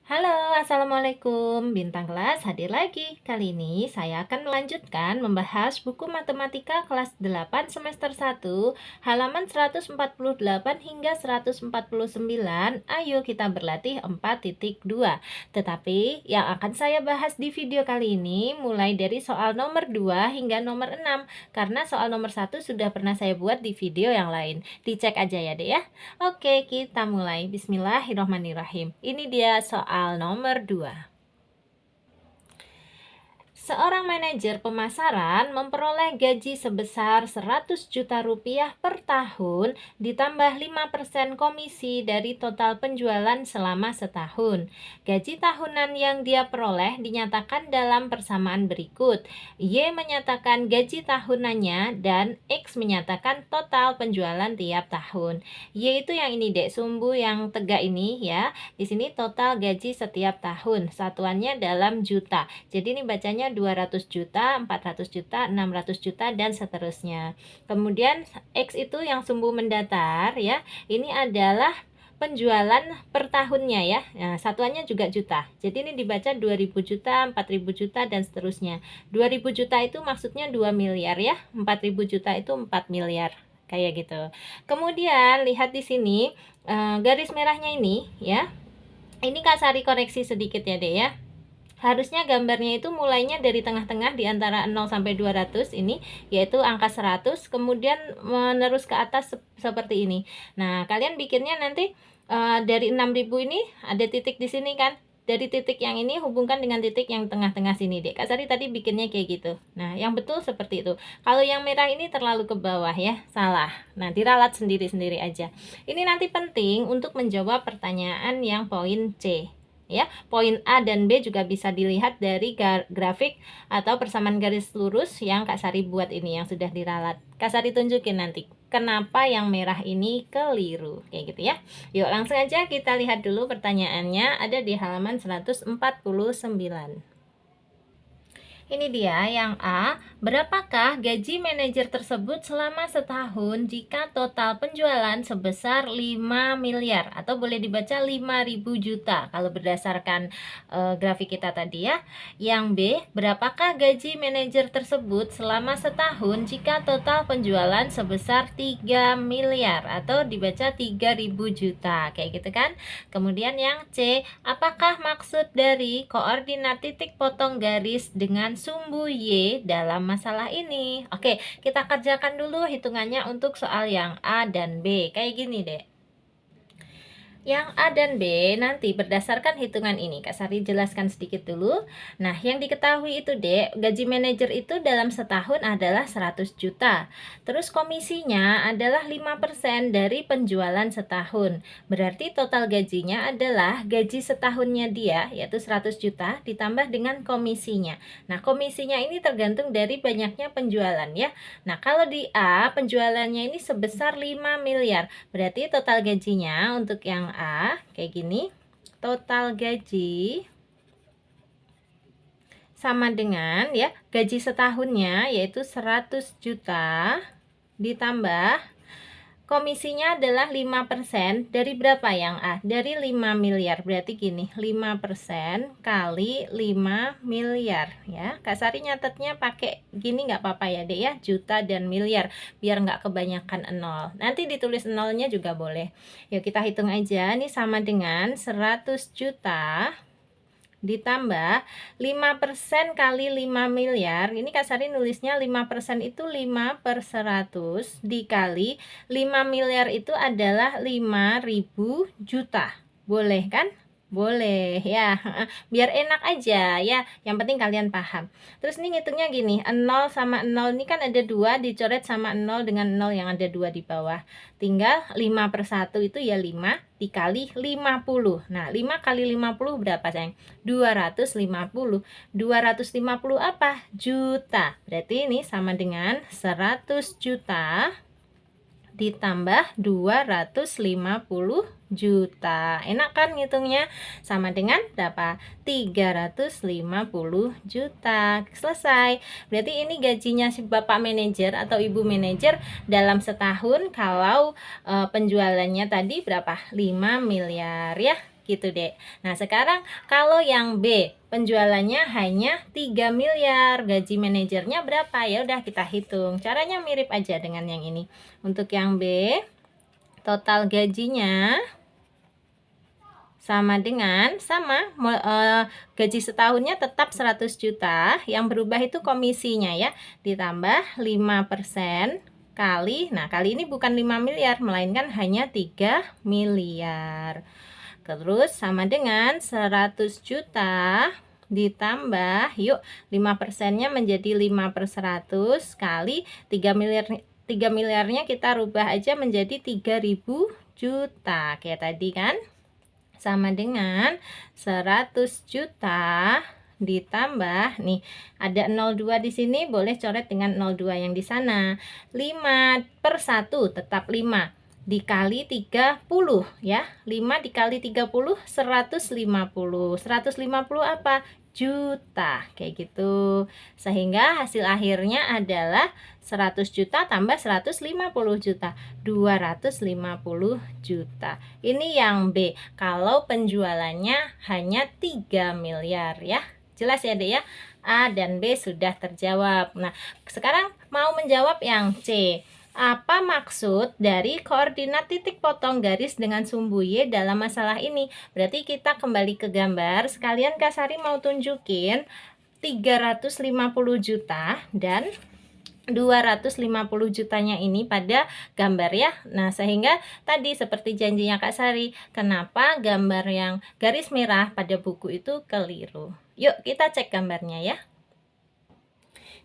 Halo, Assalamualaikum. Bintang kelas hadir lagi. Kali ini saya akan melanjutkan membahas buku matematika kelas 8 semester 1, halaman 148 hingga 149. Ayo kita berlatih 4.2. Tetapi yang akan saya bahas di video kali ini mulai dari soal nomor 2 hingga nomor 6, karena soal nomor 1 sudah pernah saya buat di video yang lain. Dicek aja ya, Dek ya. Oke, kita mulai. Bismillahirrahmanirrahim. Ini dia soal nomor 2. Seorang manajer pemasaran memperoleh gaji sebesar 100 juta rupiah per tahun ditambah 5% komisi dari total penjualan selama setahun. Gaji tahunan yang dia peroleh dinyatakan dalam persamaan berikut. Y menyatakan gaji tahunannya dan X menyatakan total penjualan tiap tahun. Y itu yang ini, Dek, sumbu yang tegak ini ya. Di sini total gaji setiap tahun. Satuannya dalam juta. Jadi ini bacanya 200 juta, 400 juta, 600 juta, dan seterusnya. Kemudian X itu yang sumbu mendatar ya. Ini adalah penjualan per tahunnya ya. Nah, satuannya juga juta. Jadi ini dibaca 2000 juta, 4000 juta, dan seterusnya. 2000 juta itu maksudnya 2 miliar ya. 4000 juta itu 4 miliar. Kayak gitu. Kemudian lihat di sini garis merahnya ini ya. Ini Kak Sari koreksi sedikit ya, Dek ya. Harusnya gambarnya itu mulainya dari tengah-tengah di antara 0 sampai 200 ini, yaitu angka 100, kemudian menerus ke atas seperti ini. Nah, kalian bikinnya nanti dari 6000 ini ada titik di sini kan? Dari titik yang ini hubungkan dengan titik yang tengah-tengah sini, Dek. Kak Sari tadi bikinnya kayak gitu. Nah, yang betul seperti itu. Kalau yang merah ini terlalu ke bawah ya, salah. Nah, diralat sendiri-sendiri aja. Ini nanti penting untuk menjawab pertanyaan yang poin C. Ya, poin A dan B juga bisa dilihat dari grafik atau persamaan garis lurus yang Kak Sari buat ini yang sudah diralat. Kak Sari tunjukin nanti kenapa yang merah ini keliru, kayak gitu ya. Yuk langsung aja kita lihat dulu pertanyaannya, ada di halaman 149. Ini dia yang A. Berapakah gaji manajer tersebut selama setahun jika total penjualan sebesar 5 miliar? Atau boleh dibaca 5.000 juta kalau berdasarkan grafik kita tadi ya. Yang B. Berapakah gaji manajer tersebut selama setahun jika total penjualan sebesar 3 miliar? Atau dibaca 3.000 juta. Kayak gitu kan. Kemudian yang C. Apakah maksud dari koordinat titik potong garis dengan sumbu Y dalam masalah ini? Oke, kita kerjakan dulu hitungannya untuk soal yang A dan B. Kayak gini, Dek. Yang A dan B nanti berdasarkan hitungan ini, Kak Sari jelaskan sedikit dulu. Nah, yang diketahui itu, Dek, gaji manajer itu dalam setahun adalah 100 juta. Terus komisinya adalah 5% dari penjualan setahun. Berarti total gajinya adalah gaji setahunnya dia, yaitu 100 juta, ditambah dengan komisinya. Nah, komisinya ini tergantung dari banyaknya penjualan ya. Nah, kalau di A, penjualannya ini sebesar 5 miliar. Berarti total gajinya untuk yang A kayak gini, total gaji sama dengan ya gaji setahunnya yaitu 100 juta ditambah komisinya adalah 5% dari berapa yang A? Dari 5 miliar. Berarti gini, 5% kali 5 miliar ya. Kak Sari nyatetnya pakai gini nggak apa-apa ya, Dek ya, juta dan miliar biar nggak kebanyakan nol. Nanti ditulis nolnya juga boleh. Yuk kita hitung aja. Ini sama dengan 100 juta ditambah 5% kali 5 miliar. Ini Kak Sari nulisnya 5% itu 5 per 100 dikali 5 miliar itu adalah 5.000 juta. Boleh kan? Boleh ya. Biar enak aja ya. Yang penting kalian paham. Terus ini ngitungnya gini, 0 sama 0 ini kan ada 2 dicoret sama 0 dengan 0 yang ada 2 di bawah. Tinggal 5 per 1 itu ya 5 dikali 50. Nah, 5 kali 50 berapa, sayang? 250. 250 apa? Juta. Berarti ini sama dengan 100 juta ditambah 250 juta. Enak kan ngitungnya? Sama dengan berapa? 350 juta. Selesai. Berarti ini gajinya si Bapak manajer atau Ibu manajer dalam setahun kalau penjualannya tadi berapa? 5 miliar ya. gitu deh. Nah sekarang kalau yang B penjualannya hanya 3 miliar, gaji manajernya berapa? Ya udah kita hitung. Caranya mirip aja dengan yang ini. Untuk yang B, total gajinya sama gaji setahunnya tetap 100 juta, yang berubah itu komisinya ya, ditambah 5% kali, nah kali ini bukan 5 miliar melainkan hanya 3 miliar. Terus sama dengan 100 juta ditambah, yuk 5%-nya menjadi 5/100 kali 3 miliar, 3 miliarnya kita rubah aja menjadi 3.000 juta kayak tadi kan, sama dengan 100 juta ditambah nih ada 02 di sini, boleh coret dengan 02 yang di sana, 5/1 tetap 5 dikali 30 ya, 5 dikali 30 150 apa? Juta kayak gitu, sehingga hasil akhirnya adalah 100 juta tambah 150 juta, 250 juta. Ini yang B, kalau penjualannya hanya 3 miliar ya. Jelas ya deh ya, A dan B sudah terjawab. Nah sekarang mau menjawab yang C. Apa maksud dari koordinat titik potong garis dengan sumbu Y dalam masalah ini? Berarti kita kembali ke gambar, sekalian Kak Sari mau tunjukin 350 juta dan 250 jutanya ini pada gambar ya. Nah sehingga tadi seperti janjinya Kak Sari, kenapa gambar yang garis merah pada buku itu keliru? Yuk kita cek gambarnya ya.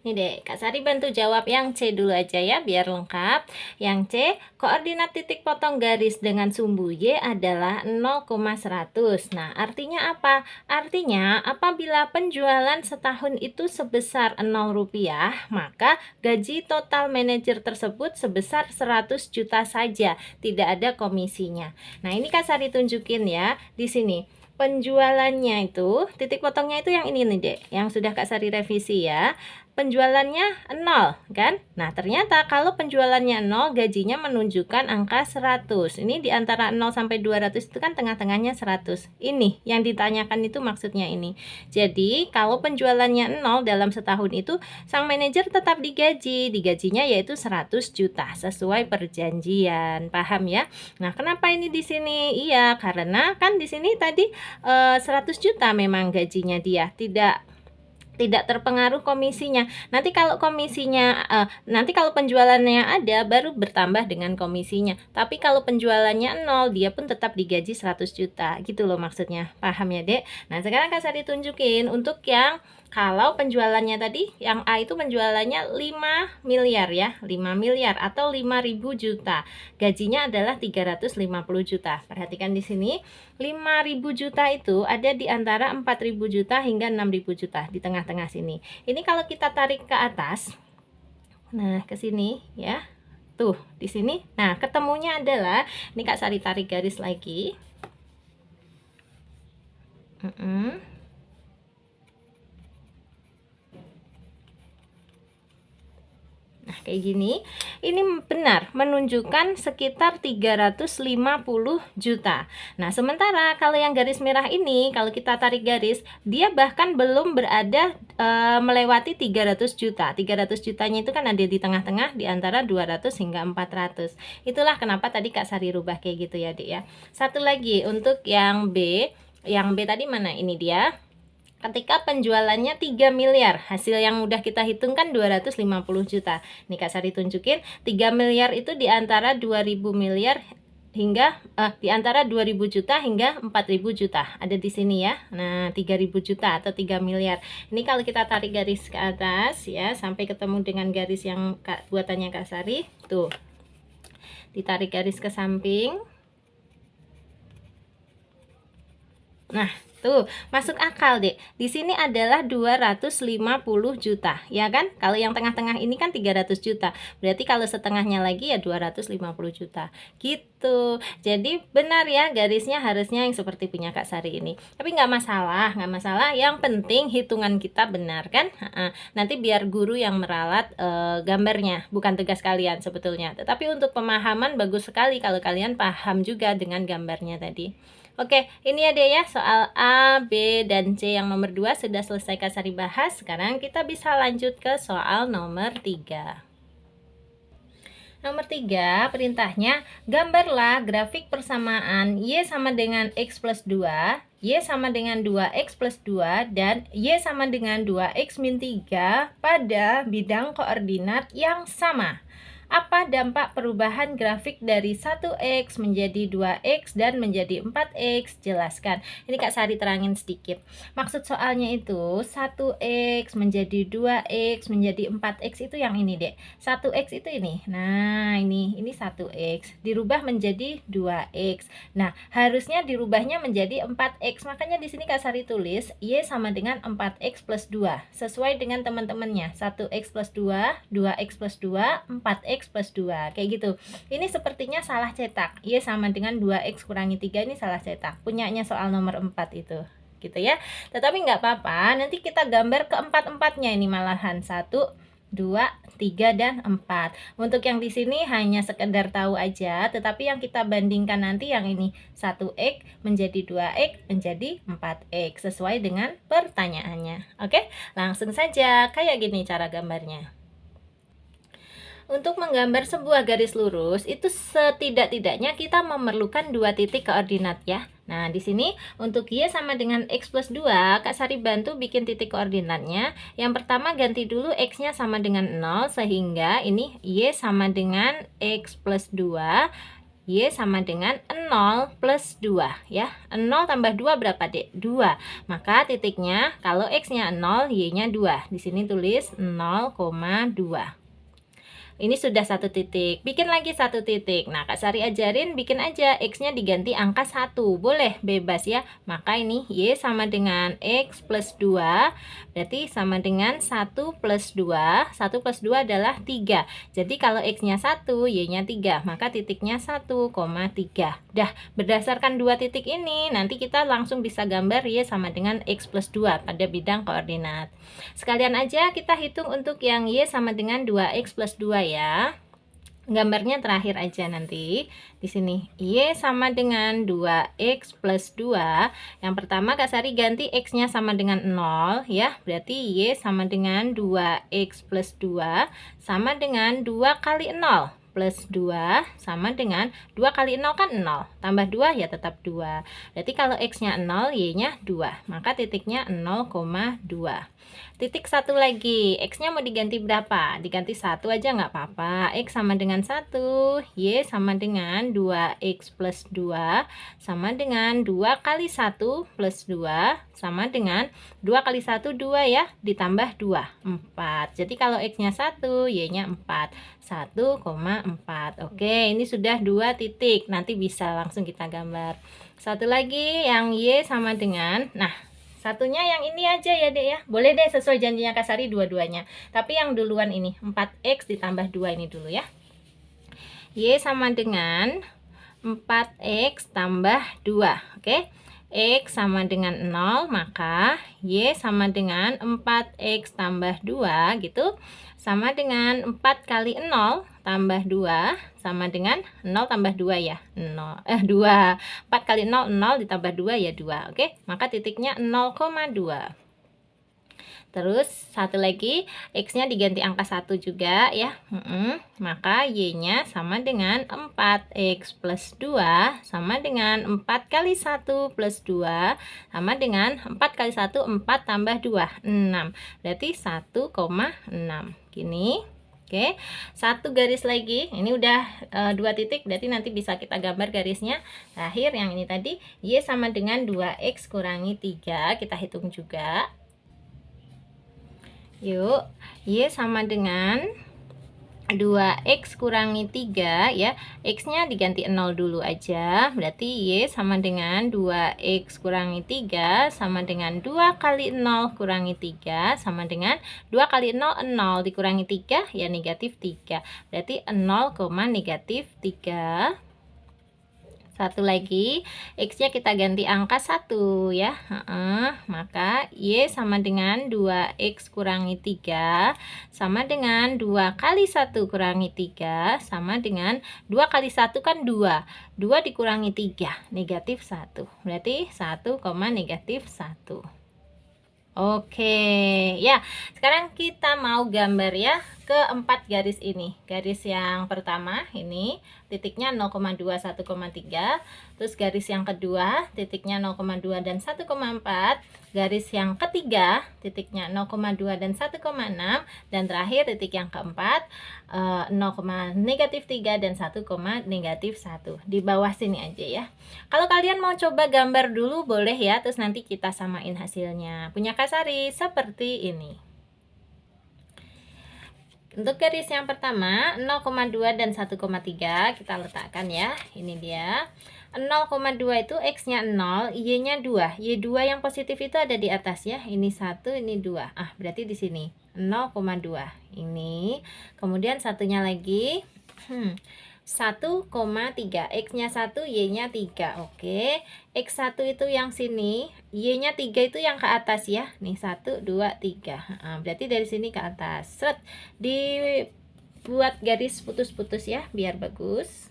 Nih deh, Kak Sari bantu jawab yang C dulu aja ya, biar lengkap. Yang C, koordinat titik potong garis dengan sumbu Y adalah 0,100. Nah, artinya apa? Artinya, apabila penjualan setahun itu sebesar 0 rupiah, maka gaji total manajer tersebut sebesar 100 juta saja, tidak ada komisinya. Nah, ini Kak Sari tunjukin ya, di sini. Penjualannya itu, titik potongnya itu yang ini nih dek, yang sudah Kak Sari revisi ya. Penjualannya 0 kan? Nah ternyata kalau penjualannya 0, gajinya menunjukkan angka 100. Ini di antara 0 sampai 200 itu kan tengah-tengahnya 100. Ini yang ditanyakan itu maksudnya ini. Jadi kalau penjualannya 0 dalam setahun itu, sang manajer tetap digaji. Digajinya yaitu 100 juta sesuai perjanjian. Paham ya? Nah kenapa ini di sini? Iya karena kan di sini tadi 100 juta memang gajinya dia, tidak terpengaruh komisinya. Nanti kalau komisinya nanti kalau penjualannya ada baru bertambah dengan komisinya. Tapi kalau penjualannya 0, dia pun tetap digaji 100 juta. Gitu loh maksudnya. Paham ya, Dek? Nah, sekarang Kak Sari tunjukin untuk yang kalau penjualannya tadi yang A itu penjualannya 5 miliar ya, 5 miliar atau 5.000 juta. Gajinya adalah 350 juta. Perhatikan di sini, 5.000 juta itu ada di antara 4.000 juta hingga 6.000 juta di tengah-tengah sini. Ini kalau kita tarik ke atas, nah ke sini ya, tuh di sini. Nah ketemunya adalah, ini Kak Sari tarik garis lagi. Nah kayak gini, ini benar menunjukkan sekitar 350 juta. Nah sementara kalau yang garis merah ini, kalau kita tarik garis, dia bahkan belum berada melewati 300 juta. 300 jutanya itu kan ada di tengah-tengah di antara 200 hingga 400. Itulah kenapa tadi Kak Sari rubah kayak gitu ya Dik ya. Satu lagi untuk yang B. Yang B tadi mana? Ini dia. Ketika penjualannya 3 miliar, hasil yang udah kita hitung kan 250 juta. Nih Kak Sari tunjukin, 3 miliar itu di antara 2000 miliar hingga di antara 2000 juta hingga 4000 juta. Ada di sini ya. Nah, 3000 juta atau 3 miliar. Ini kalau kita tarik garis ke atas ya, sampai ketemu dengan garis yang buatannya Kak Sari. Tuh. Ditarik garis ke samping. Nah, tuh, masuk akal deh. Di sini adalah 250 juta, ya kan? Kalau yang tengah-tengah ini kan 300 juta. Berarti kalau setengahnya lagi ya 250 juta. Gitu. Jadi benar ya, garisnya harusnya yang seperti punya Kak Sari ini. Tapi nggak masalah, nggak masalah. Yang penting hitungan kita benar kan? Nanti biar guru yang meralat gambarnya, bukan tugas kalian sebetulnya. Tetapi untuk pemahaman bagus sekali kalau kalian paham juga dengan gambarnya tadi. Oke, ini ada ya soal A, B, dan C yang nomor 2 sudah selesai Kak Sari bahas. Sekarang kita bisa lanjut ke soal nomor 3. Nomor 3, perintahnya, gambarlah grafik persamaan Y sama dengan X plus 2, Y sama dengan 2X plus 2, dan Y sama dengan 2X min 3 pada bidang koordinat yang sama. Apa dampak perubahan grafik dari 1X menjadi 2X dan menjadi 4X? Jelaskan. Ini Kak Sari terangin sedikit. Maksud soalnya itu 1X menjadi 2X menjadi 4X itu yang ini, Dek. 1X itu ini. Nah, ini 1X dirubah menjadi 2X. Nah, harusnya dirubahnya menjadi 4X. Makanya di sini Kak Sari tulis Y sama dengan 4X plus 2. Sesuai dengan teman-temannya. 1X plus 2, 2X plus 2, 4X plus 2, kayak gitu. Ini sepertinya salah cetak. Y sama dengan 2X kurangi 3, ini salah cetak. Punyanya soal nomor 4 itu. Gitu ya. Tetapi nggak apa-apa, nanti kita gambar keempat-empatnya ini malahan. 1, 2, 3, dan 4. Untuk yang di sini hanya sekedar tahu aja, tetapi yang kita bandingkan nanti yang ini 1X menjadi 2X menjadi 4X sesuai dengan pertanyaannya. Oke, langsung saja kayak gini cara gambarnya. Untuk menggambar sebuah garis lurus itu setidak-tidaknya kita memerlukan 2 titik koordinat ya. Nah, di sini untuk Y sama dengan X plus 2, Kak Sari bantu bikin titik koordinatnya. Yang pertama ganti dulu X-nya sama dengan 0, sehingga ini Y sama dengan X plus 2, Y sama dengan 0 plus 2 ya. 0 tambah 2 berapa, Dek? 2. Maka titiknya kalau X-nya 0, Y-nya 2. Di sini tulis 0,2. Ini sudah 1 titik. Bikin lagi 1 titik. Nah, Kak Sari ajarin bikin aja X-nya diganti angka 1. Boleh, bebas ya. Maka ini Y sama dengan X plus 2. Berarti sama dengan 1 plus 2. 1 plus 2 adalah 3. Jadi kalau X-nya 1, Y-nya 3. Maka titiknya 1,3. Dah, berdasarkan 2 titik ini, nanti kita langsung bisa gambar Y sama dengan X plus 2 pada bidang koordinat. Sekalian aja kita hitung untuk yang Y sama dengan 2X plus 2 ya. Gambarnya terakhir aja nanti. Di sini Y sama dengan 2X plus 2. Yang pertama Kak Sari ganti X-nya sama dengan 0 ya. Berarti Y sama dengan 2X plus 2 sama dengan 2 kali 0 plus 2 sama dengan 2 kali 0 kan 0. Tambah 2 ya tetap 2. Berarti kalau X-nya 0, Y-nya 2. Maka titiknya 0,2. Titik 1 lagi, X-nya mau diganti berapa? Diganti 1 aja nggak apa-apa. X sama dengan 1, Y sama dengan 2X plus 2, sama dengan 2 kali 1 plus 2, sama dengan 2 kali 1, 2 ya, ditambah 2, 4. Jadi kalau X-nya 1, Y-nya 4. 1,4. Oke, ini sudah 2 titik. Nanti bisa langsung kita gambar. Satu lagi yang Y sama dengan, nah, satunya yang ini aja ya, Dek ya. Boleh deh sesuai janjinya Kak Sari dua-duanya. Tapi yang duluan ini 4X ditambah 2 ini dulu ya. Y sama dengan 4X tambah 2. Oke. X sama dengan 0, maka Y sama dengan 4X tambah 2 gitu. Sama dengan 4 kali 0 tambah 2 sama dengan 0 tambah 2 ya. 2. 4 kali 0, 0 ditambah 2 ya 2. Oke, maka titiknya 0,2. Terus satu lagi X-nya diganti angka 1 juga ya. Maka Y-nya sama dengan 4X plus 2 sama dengan 4 kali 1 plus 2 sama dengan 4 kali 1, 4 tambah 2, 6. Berarti 1,6. Gini. Oke, 1 garis lagi. Ini udah 2 titik, berarti nanti bisa kita gambar garisnya. Terakhir yang ini tadi, Y sama dengan 2X kurangi 3. Kita hitung juga. Yuk, Y sama dengan 2X kurangi 3 ya. X-nya diganti 0 dulu aja. Berarti Y sama dengan 2X kurangi 3 sama dengan 2 kali 0 kurangi 3 sama dengan 2 kali 0, 0 dikurangi 3 ya negatif 3. Berarti 0, negatif 3. Satu lagi, X-nya kita ganti angka 1 ya. Maka Y sama dengan 2X kurangi 3 sama dengan 2 kali 1 kurangi 3 sama dengan 2 kali 1 kan 2. 2 dikurangi 3, negatif 1. Berarti 1, negatif 1. Oke, ya. Sekarang kita mau gambar ya keempat garis ini. Garis yang pertama ini titiknya 0,2 1,3. Terus garis yang kedua titiknya 0,2 dan 1,4. Garis yang ketiga titiknya 0,2 dan 1,6. Dan terakhir titik yang keempat 0,-3 dan 1,-1. Di bawah sini aja ya. Kalau kalian mau coba gambar dulu boleh ya, terus nanti kita samain hasilnya. Punya Kak Sari seperti ini. Untuk garis yang pertama 0,2 dan 1,3 kita letakkan ya. Ini dia. 0,2 itu X-nya 0, Y-nya 2. Y2 yang positif itu ada di atas ya. Ini 1, ini 2. Berarti di sini 0,2. Ini. Kemudian satunya lagi 1,3. X-nya 1, Y-nya 3. Oke. X1 itu yang sini, Y-nya 3 itu yang ke atas ya. Nih 1, 2, 3. Berarti dari sini ke atas. Set. Dibuat garis putus-putus ya, biar bagus.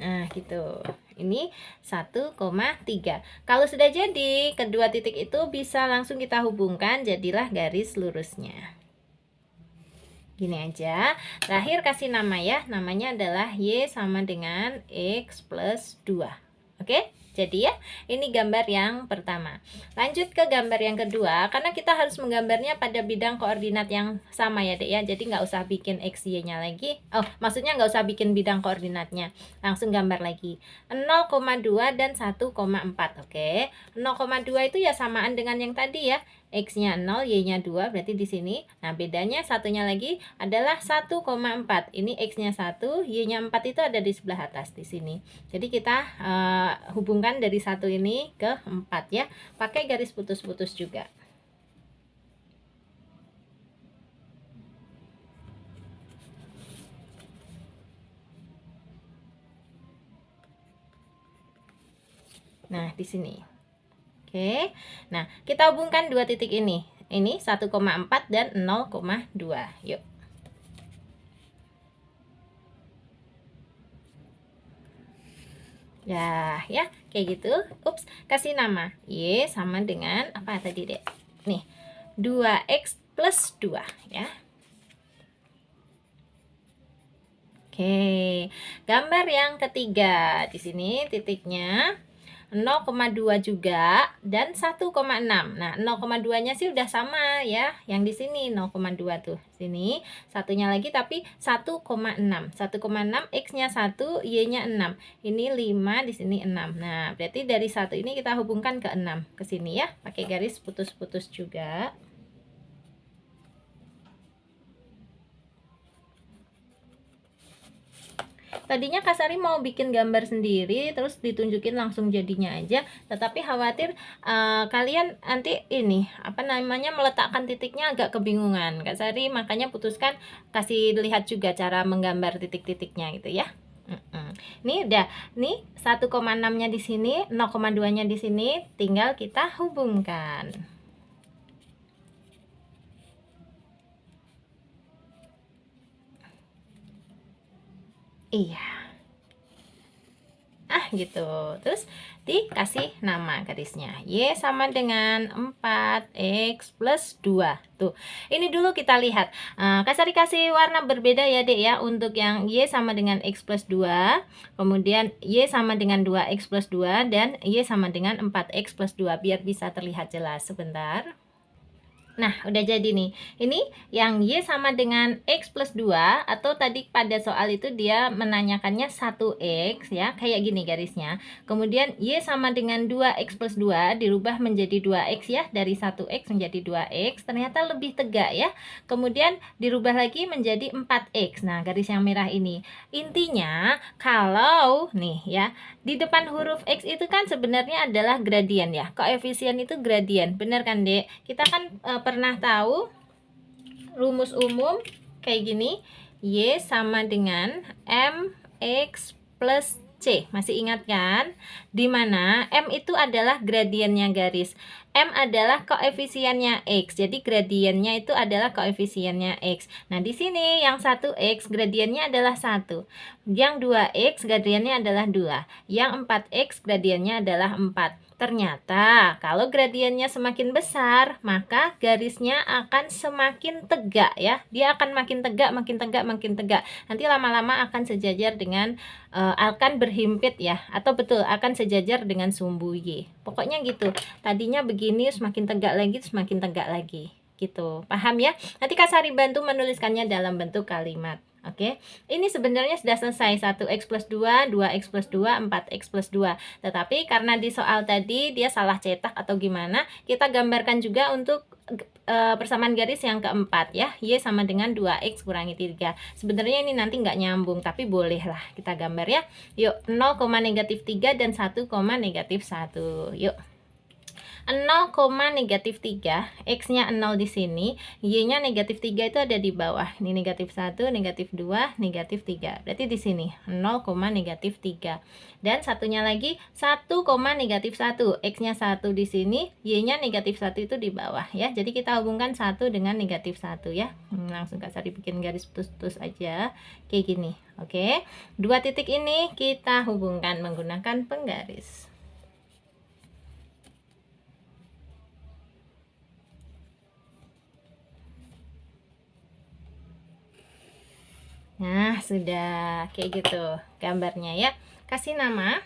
Nah, gitu. Ini 1,3. Kalau sudah jadi, kedua titik itu bisa langsung kita hubungkan, jadilah garis lurusnya. Gini aja. Terakhir kasih nama ya. Namanya adalah Y sama dengan X plus 2. Oke? Jadi ya, ini gambar yang pertama. Lanjut ke gambar yang kedua, karena kita harus menggambarnya pada bidang koordinat yang sama ya dek ya. Jadi nggak usah bikin X, Y-nya lagi. Maksudnya nggak usah bikin bidang koordinatnya. Langsung gambar lagi. 0,2 dan 1,4. Oke. 0,2 itu ya samaan dengan yang tadi ya. X-nya 0, Y-nya 2, berarti di sini. Nah, bedanya satunya lagi adalah 1,4. Ini X-nya 1, Y-nya 4 itu ada di sebelah atas di sini. Jadi kita hubungkan dari 1 ini ke 4 ya. Pakai garis putus-putus juga. Nah, di sini. Oke. Nah, kita hubungkan dua titik ini. Ini 1,4 dan 0,2. Yuk. Ya, kayak gitu. Ups, kasih nama. Y sama dengan apa tadi, Dek? Nih, 2X plus 2 ya. Oke. Gambar yang ketiga. Di sini titiknya 0,2 juga dan 1,6. Nah, 0,2-nya sih udah sama ya. Yang di sini 0,2 tuh. Sini satunya lagi tapi 1,6. 1,6 X-nya 1, Y-nya 6. Ini 5, di sini 6. Nah, berarti dari 1 ini kita hubungkan ke 6 ke sini ya. Pakai garis putus-putus juga. Tadinya Kak Sari mau bikin gambar sendiri terus ditunjukin langsung jadinya aja, tetapi khawatir kalian nanti ini meletakkan titiknya agak kebingungan. Kak Sari makanya putuskan kasih lihat juga cara menggambar titik-titiknya gitu ya. Ini udah, nih 1,6-nya di sini, 0,2-nya di sini, tinggal kita hubungkan. Iya. Gitu. Terus dikasih nama garisnya. Y sama dengan 4X plus 2. Tuh. Ini dulu kita lihat. Kak Sari kasih warna berbeda ya, Dek ya. Untuk yang Y sama dengan X plus 2. Kemudian Y sama dengan 2X plus 2. Dan Y sama dengan 4X plus 2. Biar bisa terlihat jelas. Sebentar. Nah, udah jadi nih. Ini yang Y sama dengan X plus 2, atau tadi pada soal itu dia menanyakannya 1X ya, kayak gini garisnya. Kemudian Y sama dengan 2X plus 2 dirubah menjadi 2X ya, dari 1X menjadi 2X, ternyata lebih tegak ya. Kemudian dirubah lagi menjadi 4X. Nah, garis yang merah ini. Intinya, kalau nih ya, di depan huruf X itu kan sebenarnya adalah gradien ya. Koefisien itu gradien, bener kan, Dek? Kita kan pernah tahu rumus umum kayak gini, Y sama dengan MX plus C. Masih ingat kan? Dimana M itu adalah gradiennya garis, M adalah koefisiennya X. Jadi gradiennya itu adalah koefisiennya X. Nah, di sini yang 1X gradiennya adalah 1. Yang 2X gradiennya adalah 2. Yang 4X gradiennya adalah 4. Ternyata kalau gradiennya semakin besar, maka garisnya akan semakin tegak ya. Dia akan makin tegak, makin tegak, makin tegak. Nanti lama-lama akan sejajar dengan akan berhimpit ya, atau betul akan sejajar dengan sumbu Y. Pokoknya gitu. Tadinya begini, semakin tegak lagi, semakin tegak lagi. Gitu. Paham ya? Nanti Kak Sari bantu menuliskannya dalam bentuk kalimat. Oke, ini sebenarnya sudah selesai. 1x plus 2, 2x plus 2, 4x plus 2. Tetapi karena di soal tadi dia salah cetak atau gimana, kita gambarkan juga untuk persamaan garis yang keempat ya. Y sama dengan 2x kurangi 3. Sebenarnya ini nanti nggak nyambung, tapi bolehlah kita gambar ya. Yuk, 0,-3 dan 1,-1. Yuk. 0,-3, X-nya 0 di sini, Y-nya -3 itu ada di bawah. Ini -1, -2, -3. Berarti di sini 0,-3. Dan satunya lagi 1,-1. X-nya 1 di sini, Y-nya -1 itu di bawah ya. Jadi kita hubungkan 1 dengan -1 ya. Langsung Kak Sari bikin garis putus-putus aja. Kayak gini. Oke. Dua titik ini kita hubungkan menggunakan penggaris. Nah, sudah kayak gitu gambarnya ya. Kasih nama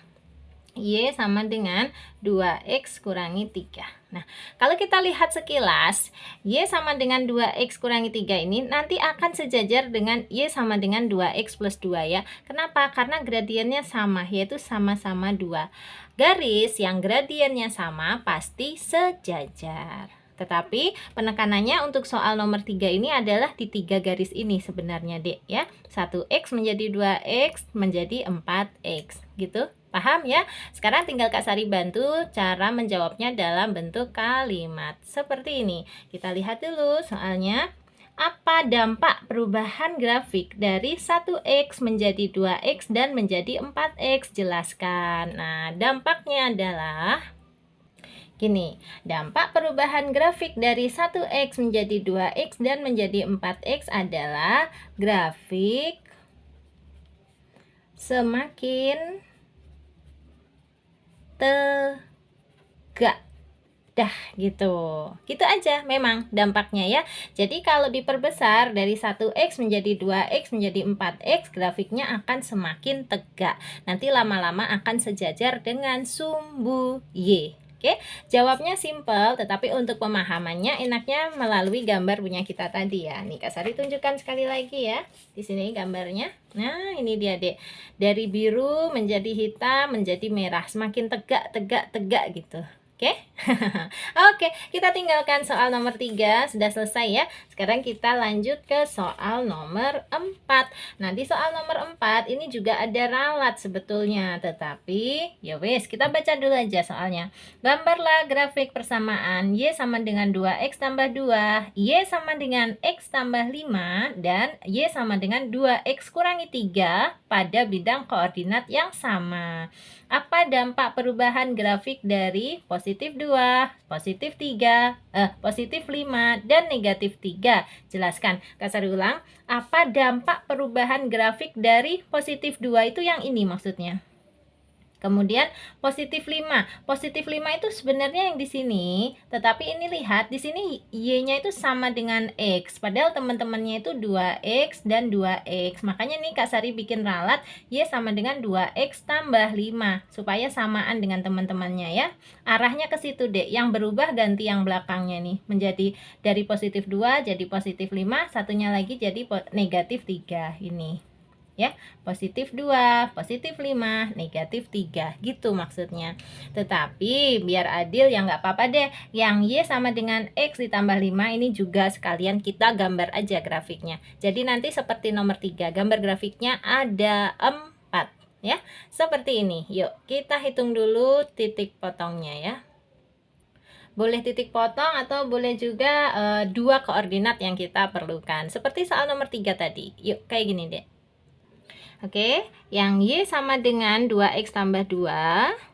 Y sama dengan 2x kurangi 3. Nah, kalau kita lihat sekilas, Y sama dengan 2x kurangi 3 ini nanti akan sejajar dengan Y sama dengan 2x plus 2 ya. Kenapa? Karena gradiennya sama, yaitu sama-sama 2. Garis yang gradiennya sama pasti sejajar. Tetapi penekanannya untuk soal nomor 3 ini adalah di 3 garis ini sebenarnya, Dek ya. 1x menjadi 2x menjadi 4x gitu. Paham ya? Sekarang tinggal Kak Sari bantu cara menjawabnya dalam bentuk kalimat seperti ini. Kita lihat dulu soalnya. Apa dampak perubahan grafik dari 1x menjadi 2x dan menjadi 4x? Jelaskan. Nah, dampaknya adalah gini, dampak perubahan grafik dari 1x menjadi 2x dan menjadi 4x adalah grafik semakin tegak. Dah gitu. Gitu aja memang dampaknya ya. Jadi kalau diperbesar dari 1x menjadi 2x menjadi 4x, grafiknya akan semakin tegak. Nanti lama-lama akan sejajar dengan sumbu Y. Oke, jawabnya simple, tetapi untuk pemahamannya enaknya melalui gambar punya kita tadi ya. Nih Kak Sari tunjukkan sekali lagi ya. Di sini gambarnya. Nah, ini dia, Dek. Dari biru menjadi hitam menjadi merah, semakin tegak, tegak, tegak gitu. Oke. Oke, kita tinggalkan soal nomor 3, sudah selesai ya. Sekarang kita lanjut ke soal nomor 4. Nah, di soal nomor 4 ini juga ada ralat sebetulnya, tetapi ya wes, kita baca dulu aja soalnya. Gambarlah grafik persamaan Y sama dengan 2x tambah 2, Y sama dengan x tambah 5, dan Y sama dengan 2x kurangi 3 pada bidang koordinat yang sama. Apa dampak perubahan grafik dari positif 2, positif 3, positif 5, dan negatif 3? Jelaskan. Kak Sari ulang. Apa dampak perubahan grafik dari positif 2 itu yang ini maksudnya? Kemudian positif 5. Positif 5 itu sebenarnya yang di sini, tetapi ini lihat di sini Y-nya itu sama dengan X. Padahal teman-temannya itu 2X dan 2X. Makanya nih Kak Sari bikin ralat Y sama dengan 2X tambah 5 supaya samaan dengan teman-temannya ya. Arahnya ke situ, Dek. Yang berubah ganti yang belakangnya nih. Menjadi dari positif 2 jadi positif 5, satunya lagi jadi negatif 3 ini. Ya, positif 2, positif 5, negatif 3 gitu maksudnya. Tetapi biar adil ya nggak apa-apa deh, yang Y sama dengan X ditambah 5 ini juga sekalian kita gambar aja grafiknya. Jadi nanti seperti nomor 3, gambar grafiknya ada 4 ya, seperti ini. Yuk kita hitung dulu titik potongnya ya. Boleh titik potong atau boleh juga dua koordinat yang kita perlukan. Seperti soal nomor 3 tadi. Yuk, kayak gini deh. Oke, yang Y sama dengan 2X tambah 2.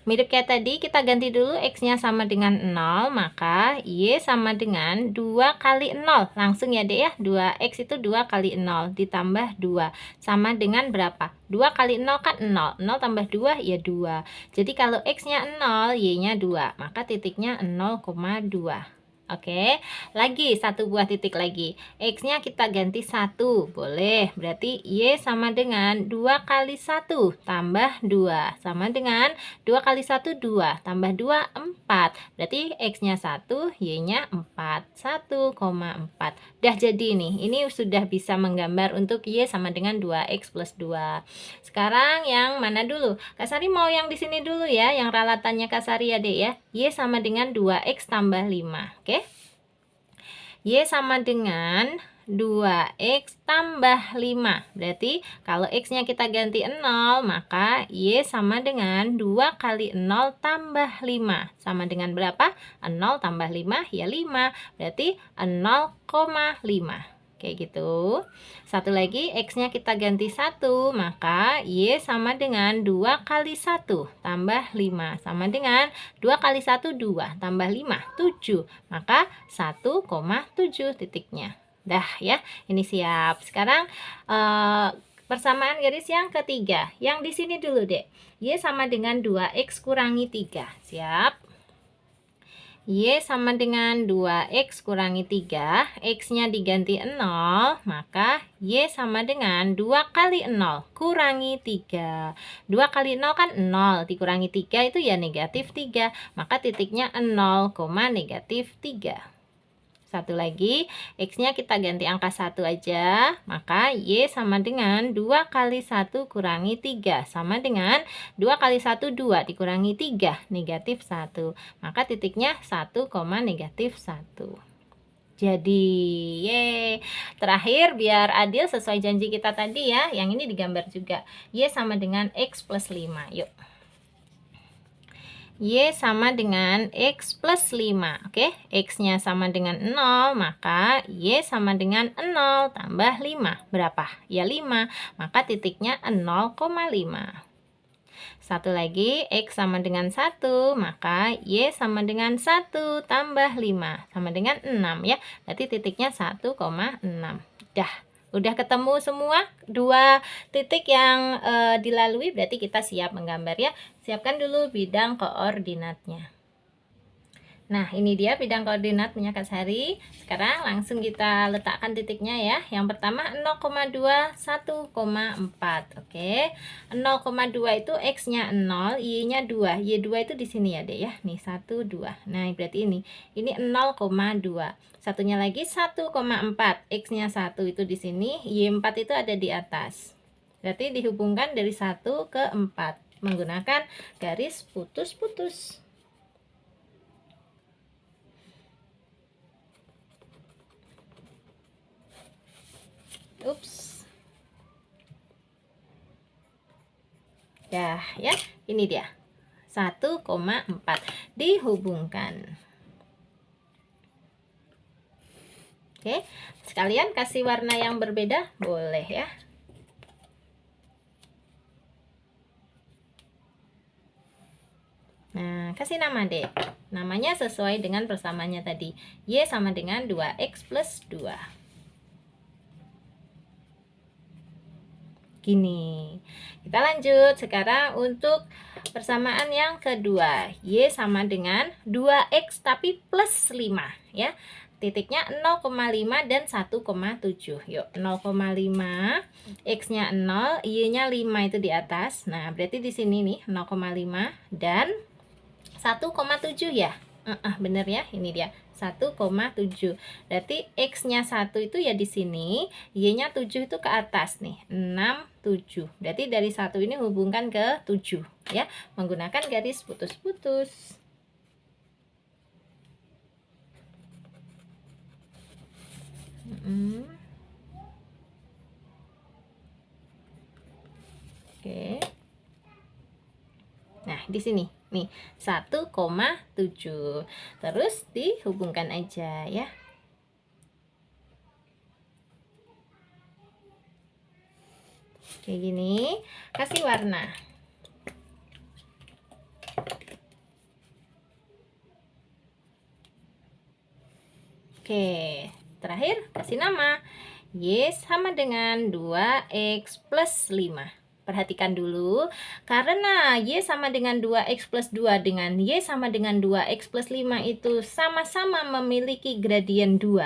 Mirip kayak tadi, kita ganti dulu X-nya sama dengan 0, maka Y sama dengan 2 kali 0. Langsung ya dek ya, 2X itu 2 kali 0 ditambah 2. Sama dengan berapa? 2 kali 0 kan 0. 0 tambah 2 ya 2. Jadi kalau X-nya 0, Y-nya 2. Maka titiknya 0,2. Oke, lagi satu buah titik lagi. X-nya kita ganti 1, boleh. Berarti Y sama dengan 2 kali 1 tambah 2. Sama dengan 2 kali 1, 2. Tambah 2, 4. Berarti X-nya 1, Y-nya 4. 1,4. Udah jadi nih. Ini sudah bisa menggambar untuk Y sama dengan 2X plus 2. Sekarang yang mana dulu? Kak Sari mau yang di sini dulu ya. Yang ralatannya Kak Sari ya dek ya. Y sama dengan 2X tambah 5. Oke. Y sama dengan 2X tambah 5. Berarti kalau X-nya kita ganti 0, maka Y sama dengan 2 kali 0 tambah 5. Sama dengan berapa? 0 tambah 5 ya 5. Berarti 0,5. Kayak gitu. Satu lagi, X-nya kita ganti 1, maka Y sama dengan 2 kali 1 tambah 5. Sama dengan 2 kali 1, 2. Tambah 5, 7. Maka 1,7 titiknya. Dah ya, ini siap. Sekarang persamaan garis yang ketiga. Yang di sini dulu dek. Y sama dengan 2X kurangi 3. Siap. Y sama dengan 2X kurangi 3, X-nya diganti 0, maka Y sama dengan 2 kali 0 kurangi 3. 2 kali 0 kan 0, dikurangi 3 itu ya negatif 3, maka titiknya 0, negatif 3. Satu lagi, X-nya kita ganti angka 1 aja, maka Y sama dengan 2 kali 1 kurangi 3, sama dengan 2 kali 1, 2, dikurangi 3, negatif 1. Maka titiknya 1, negatif 1. Jadi, terakhir biar adil sesuai janji kita tadi ya, yang ini digambar juga. Y sama dengan X plus 5, yuk. Y sama dengan X plus 5. Oke, X-nya sama dengan 0, maka Y sama dengan 0 tambah 5. Berapa? Ya 5, maka titiknya 0,5. Satu lagi, X sama dengan 1, maka Y sama dengan 1 tambah 5. Sama dengan 6 ya, berarti titiknya 1,6. Udah ketemu semua dua titik yang dilalui, berarti kita siap menggambar ya. Siapkan dulu bidang koordinatnya. Nah, ini dia bidang koordinat punya Kak Sari. Sekarang langsung kita letakkan titiknya ya. Yang pertama 0,2, 1,4. Oke. 0,2 itu X-nya 0, Y-nya 2. Y2 itu di sini ya, Dek ya. Nih, 1, 2. Nah, berarti ini. Ini 0,2. Satunya lagi 1,4. X-nya 1 itu di sini, Y4 itu ada di atas. Berarti dihubungkan dari 1 ke 4 menggunakan garis putus-putus. Ups. Ya, ini dia. 1,4 dihubungkan. Oke, sekalian kasih warna yang berbeda, boleh ya. Nah, kasih nama deh. Namanya sesuai dengan persamaannya tadi. Y sama dengan 2X plus 2. Gini. Kita lanjut sekarang untuk persamaan yang kedua. Y sama dengan 2X tapi plus 5 ya. Titiknya 0,5 dan 1,7. Yuk, 0,5, X-nya 0, Y-nya 5 itu di atas. Nah, berarti di sini nih 0,5 dan 1,7 ya. Bener ya, ini dia. 1,7. Berarti X-nya 1 itu ya di sini, Y-nya 7 itu ke atas nih. 6, 7. Berarti dari 1 ini hubungkan ke 7 ya, menggunakan garis putus-putus. Oke. Nah, di sini nih 1,7. Terus dihubungkan aja ya. Kayak gini, kasih warna. Oke, terakhir kasih nama. Y sama dengan 2x plus 5. Perhatikan dulu, karena Y sama dengan 2x plus 2 dengan Y sama dengan 2x plus 5 itu sama-sama memiliki gradien 2,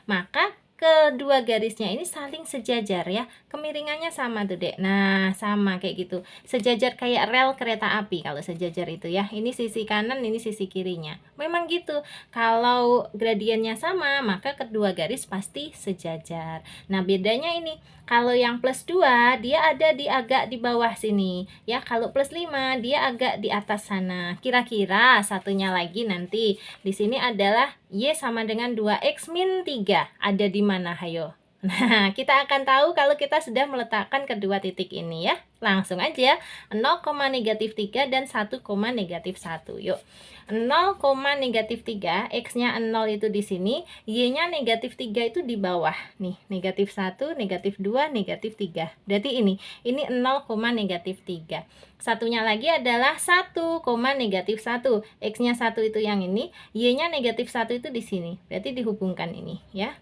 maka kedua garisnya ini saling sejajar ya. Kemiringannya sama tuh, Dek. Nah, sama kayak gitu. Sejajar kayak rel kereta api kalau sejajar itu ya. Ini sisi kanan, ini sisi kirinya. Memang gitu. Kalau gradiennya sama, maka kedua garis pasti sejajar. Nah, bedanya ini, kalau yang plus 2 dia ada agak di bawah sini. Ya, kalau plus 5 dia agak di atas sana. Kira-kira satunya lagi nanti di sini adalah Y sama dengan 2x min 3. Ada di mana? Hayo. Nah, kita akan tahu kalau kita sudah meletakkan kedua titik ini ya. Langsung aja 0, negatif 3 dan 1, negatif 1. Yuk. 0, negatif 3, x-nya 0 itu di sini, y-nya negatif 3 itu di bawah. Nih, negatif 1, negatif 2, negatif 3. Berarti ini 0, negatif 3. Satunya lagi adalah 1, negatif 1. X-nya 1 itu yang ini, y-nya negatif 1 itu di sini. Berarti dihubungkan ini ya.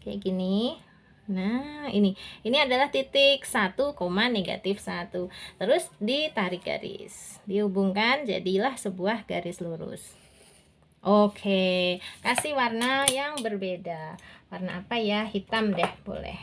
Kayak gini. Nah, ini adalah titik 1, negatif 1. Terus ditarik garis. Dihubungkan jadilah sebuah garis lurus. Oke, kasih warna yang berbeda. Warna apa ya? Hitam deh, boleh.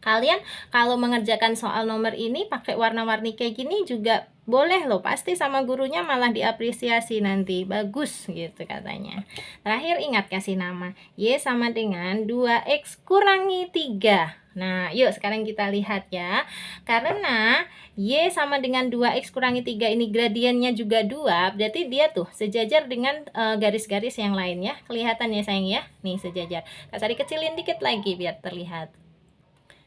Kalian kalau mengerjakan soal nomor ini pakai warna-warni kayak gini juga boleh loh, pasti sama gurunya malah diapresiasi nanti, bagus gitu katanya. Terakhir ingat kasih nama. Y sama dengan 2x kurangi 3. Nah, yuk sekarang kita lihat ya. Karena Y sama dengan 2x kurangi 3 ini gradiennya juga 2, berarti dia tuh sejajar dengan garis-garis yang lain ya. Kelihatan ya sayang ya? Nih sejajar. Kak Sari kecilin dikit lagi biar terlihat.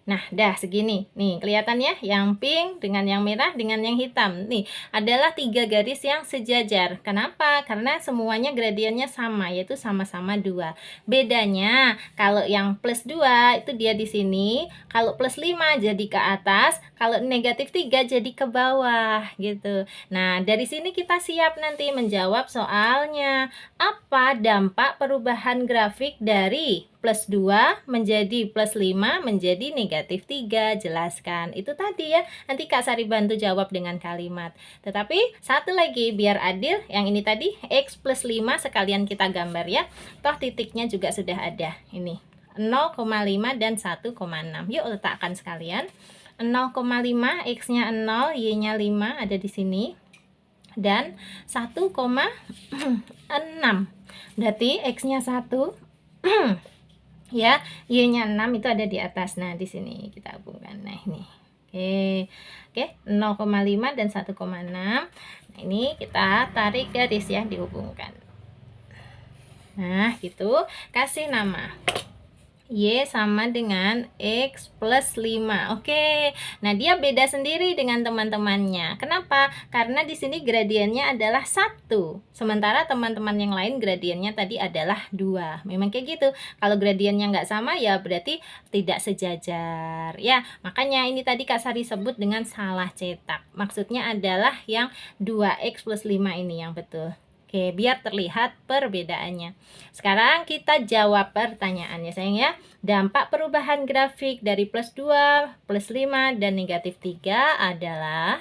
Nah, dah segini. Nih, kelihatan ya? Yang pink dengan yang merah dengan yang hitam. Nih, adalah 3 garis yang sejajar. Kenapa? Karena semuanya gradiennya sama, yaitu sama-sama 2. Bedanya, kalau yang plus 2 itu dia di sini, kalau plus 5 jadi ke atas, kalau negatif 3 jadi ke bawah, gitu. Nah, dari sini kita siap nanti menjawab soalnya. Apa dampak perubahan grafik dari plus 2 menjadi plus 5 menjadi negatif 3? Jelaskan. Itu tadi ya. Nanti Kak Sari bantu jawab dengan kalimat. Tetapi satu lagi biar adil, yang ini tadi X plus 5 sekalian kita gambar ya. Toh titiknya juga sudah ada. Ini 0,5 dan 1,6. Yuk letakkan sekalian. 0,5 X-nya 0, Y-nya 5 ada di sini. Dan 1,6. Berarti X-nya 1 ya, Y-nya 6 itu ada di atas. Nah, di sini kita hubungkan. Nah, ini. Oke, 0,5 dan 1,6. Nah, ini kita tarik garis ya, dihubungkan. Nah, gitu. Kasih nama. Y sama dengan X plus 5. Oke. Nah, dia beda sendiri dengan teman-temannya. Kenapa? Karena di sini gradiennya adalah 1. Sementara teman-teman yang lain gradiennya tadi adalah 2. Memang kayak gitu. Kalau gradiennya nggak sama ya berarti tidak sejajar. Ya, makanya ini tadi Kak Sari sebut dengan salah cetak. Maksudnya adalah yang 2X plus 5 ini yang betul. Oke, biar terlihat perbedaannya. Sekarang kita jawab pertanyaannya sayang ya. Dampak perubahan grafik dari plus 2, plus 5, dan negatif 3 adalah...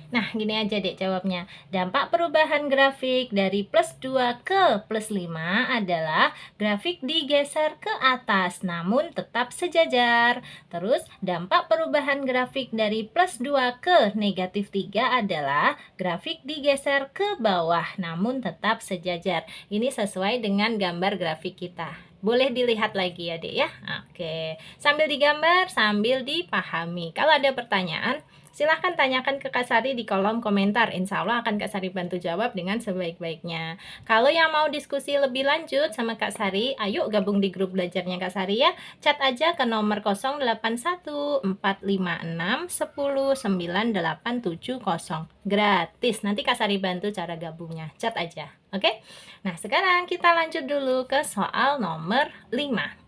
Nah, gini aja deh jawabnya. Dampak perubahan grafik dari plus 2 ke plus 5 adalah grafik digeser ke atas namun tetap sejajar. Terus, dampak perubahan grafik dari plus 2 ke negatif 3 adalah grafik digeser ke bawah namun tetap sejajar. Ini sesuai dengan gambar grafik kita. Boleh dilihat lagi ya dek ya. Oke, sambil digambar, sambil dipahami. Kalau ada pertanyaan, Silahkan tanyakan ke Kak Sari di kolom komentar. Insya Allah akan Kak Sari bantu jawab dengan sebaik-baiknya. Kalau yang mau diskusi lebih lanjut sama Kak Sari, ayo gabung di grup belajarnya Kak Sari ya. Chat aja ke nomor 081456109870. Gratis. Nanti Kak Sari bantu cara gabungnya. Chat aja. Oke? Nah, sekarang kita lanjut dulu ke soal nomor 5.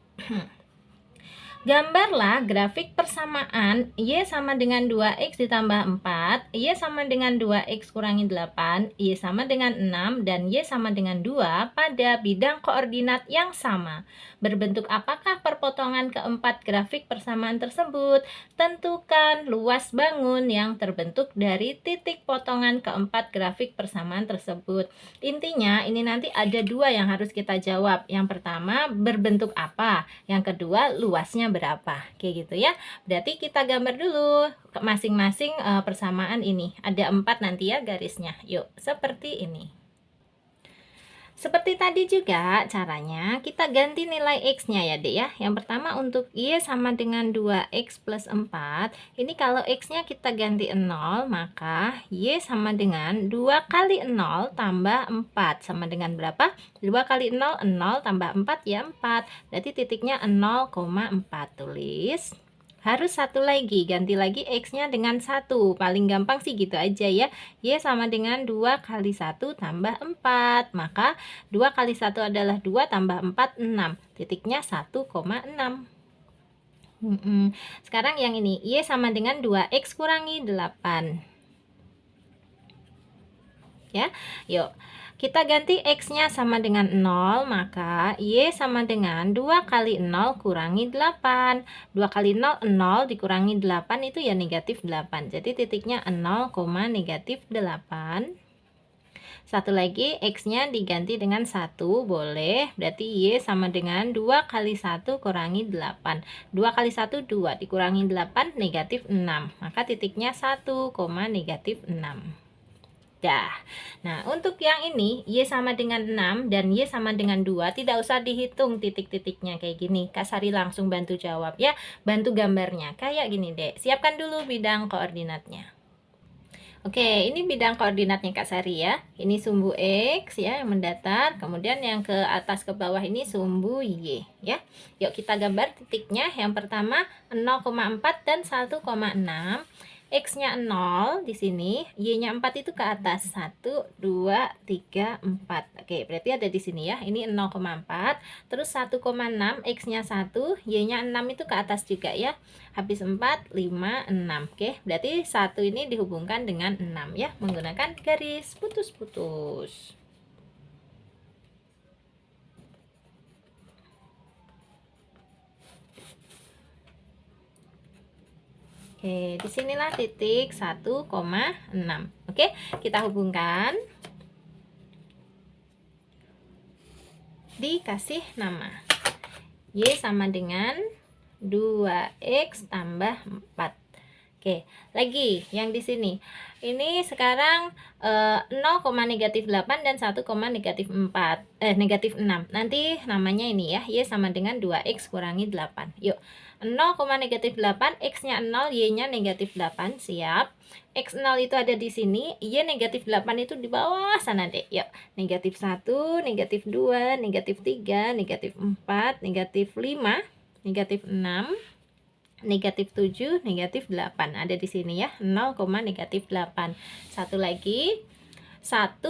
Gambarlah grafik persamaan Y sama dengan 2X ditambah 4, Y sama dengan 2X kurangi 8, Y sama dengan 6, dan Y sama dengan 2 pada bidang koordinat yang sama. Berbentuk apakah perpotongan keempat grafik persamaan tersebut? Tentukan luas bangun yang terbentuk dari titik potongan keempat grafik persamaan tersebut. Intinya ini nanti ada dua yang harus kita jawab. Yang pertama, berbentuk apa? Yang kedua, luasnya berapa? Kayak gitu ya. Berarti kita gambar dulu masing-masing persamaan ini. Ada 4 nanti ya garisnya. Yuk, seperti ini. Seperti tadi juga caranya kita ganti nilai X-nya ya Dek ya. Yang pertama untuk Y sama dengan 2X plus 4. Ini kalau X-nya kita ganti 0, maka Y sama dengan 2 kali 0 tambah 4. Sama dengan berapa? 2 kali 0, 0 tambah 4 ya 4. Berarti titiknya 0,4. Tulis. Harus satu lagi, ganti lagi X-nya dengan 1. Paling gampang sih gitu aja ya. Y sama dengan 2 kali 1 tambah 4. Maka 2 kali 1 adalah 2 tambah 4, 6. Titiknya 1,6. Sekarang yang ini, Y sama dengan 2X kurangi 8. Ya, yuk. Kita ganti X-nya sama dengan 0, maka Y sama dengan 2 kali 0 kurangi 8. 2 kali 0, 0 dikurangi 8 itu ya negatif 8. Jadi titiknya 0, negatif 8. Satu lagi, X-nya diganti dengan 1, boleh. Berarti Y sama dengan 2 kali 1 kurangi 8. 2 kali 1, 2. Dikurangi 8, negatif 6. Maka titiknya 1, negatif 6. Dah. Nah, untuk yang ini Y sama dengan 6 dan Y sama dengan 2, tidak usah dihitung titik-titiknya kayak gini. Kak Sari langsung bantu jawab ya. Bantu gambarnya. Kayak gini, Dek. Siapkan dulu bidang koordinatnya. Oke, ini bidang koordinatnya Kak Sari ya. Ini sumbu X ya yang mendatar, kemudian yang ke atas ke bawah ini sumbu Y ya. Yuk kita gambar titiknya. Yang pertama 0,4 dan 1,6. X-nya 0 di sini, Y-nya 4 itu ke atas. 1, 2, 3, 4. Oke, berarti ada di sini ya. Ini 0,4. Terus 1,6, X-nya 1, Y-nya 6 itu ke atas juga ya. Habis 4, 5, 6. Oke, berarti 1 ini dihubungkan dengan 6 ya. Menggunakan garis putus-putus. Oke, disinilah titik 1,6. Oke, kita hubungkan. Dikasih nama. Y sama dengan 2X tambah 4. Oke, lagi yang di sini. Ini sekarang 0, negatif 8 dan 1, negatif 4. Negatif 6. Nanti namanya ini ya, Y sama dengan 2X kurangi 8. Yuk. 0, negatif 8, X-nya 0, Y-nya negatif 8, siap. X0 itu ada di sini, Y negatif 8 itu di bawah sana deh. Yuk, negatif 1, negatif 2, negatif 3, negatif 4, negatif 5, negatif 6, negatif 7, negatif 8. Ada di sini ya, 0, negatif 8. Satu lagi, 1,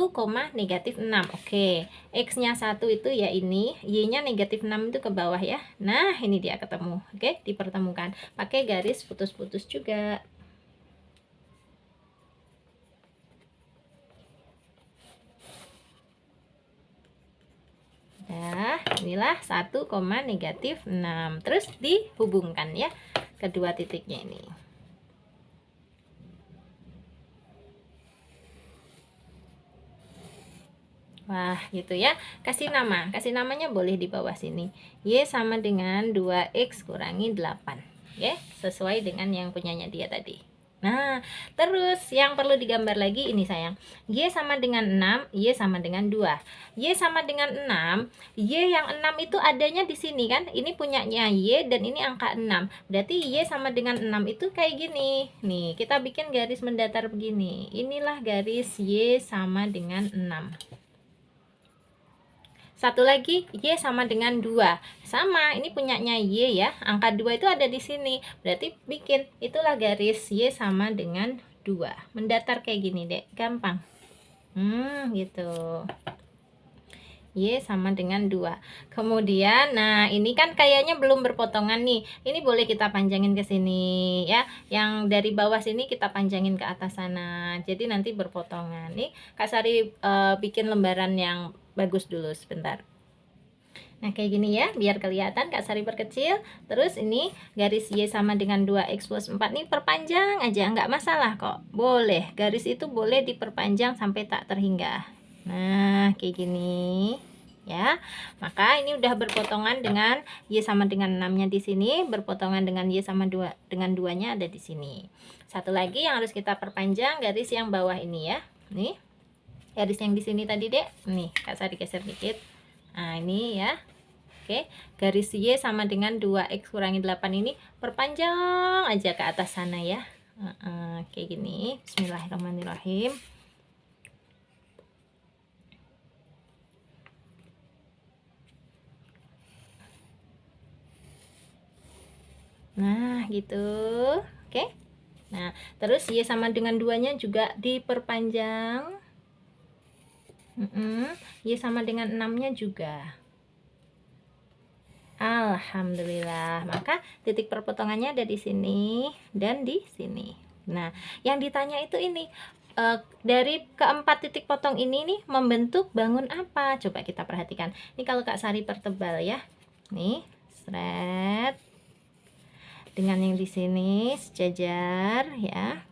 negatif 6. Oke, X-nya 1 itu ya ini, Y-nya negatif 6 itu ke bawah ya. Nah, ini dia ketemu. Oke, dipertemukan. Pakai garis putus-putus juga. Nah, inilah 1, negatif 6. Terus dihubungkan ya kedua titiknya ini. Wah, gitu ya. Kasih nama. Kasih namanya boleh di bawah sini. Y sama dengan 2X kurangi 8. Ya, sesuai dengan yang punyanya dia tadi. Nah, terus yang perlu digambar lagi ini sayang. Y sama dengan 6, Y sama dengan 2. Y sama dengan 6, Y yang 6 itu adanya di sini kan? Ini punyanya Y dan ini angka 6. Berarti Y sama dengan 6 itu kayak gini. Nih, kita bikin garis mendatar begini. Inilah garis Y sama dengan 6. Satu lagi, Y sama dengan 2. Sama, ini punyanya Y ya. Angka 2 itu ada di sini. Berarti bikin, itulah garis Y sama dengan 2. Mendatar kayak gini, Dek. Gampang. Gitu. Y sama dengan 2. Kemudian, nah ini kan kayaknya belum berpotongan nih. Ini boleh kita panjangin ke sini ya. Yang dari bawah sini kita panjangin ke atas sana. Jadi nanti berpotongan. Nih, Kak Sari bikin lembaran yang bagus dulu sebentar. Nah, kayak gini ya, biar kelihatan Kak Sari perkecil. Terus ini garis Y sama dengan 2X plus 4 nih perpanjang aja, nggak masalah kok. Boleh, garis itu boleh diperpanjang sampai tak terhingga. Nah, kayak gini ya. Maka ini udah berpotongan dengan Y sama dengan 6-nya di sini, berpotongan dengan Y sama 2 dengan 2-nya ada di sini. Satu lagi yang harus kita perpanjang garis yang bawah ini ya. Nih. Garis yang di sini tadi, Dek. Nih, Kak Sari geser dikit. Nah, ini ya. Oke, garis Y sama dengan 2X kurangi 8 ini perpanjang aja ke atas sana ya. Kayak gini. Bismillahirrahmanirrahim. Nah, gitu. Oke. Nah, terus Y sama dengan 2-nya juga diperpanjang. Y sama dengan 6-nya juga. Alhamdulillah. Maka titik perpotongannya ada di sini dan di sini. Nah, yang ditanya itu ini dari keempat titik potong ini nih membentuk bangun apa? Coba kita perhatikan. Ini kalau Kak Sari pertebal ya. Nih, seret. Dengan yang di sini sejajar ya.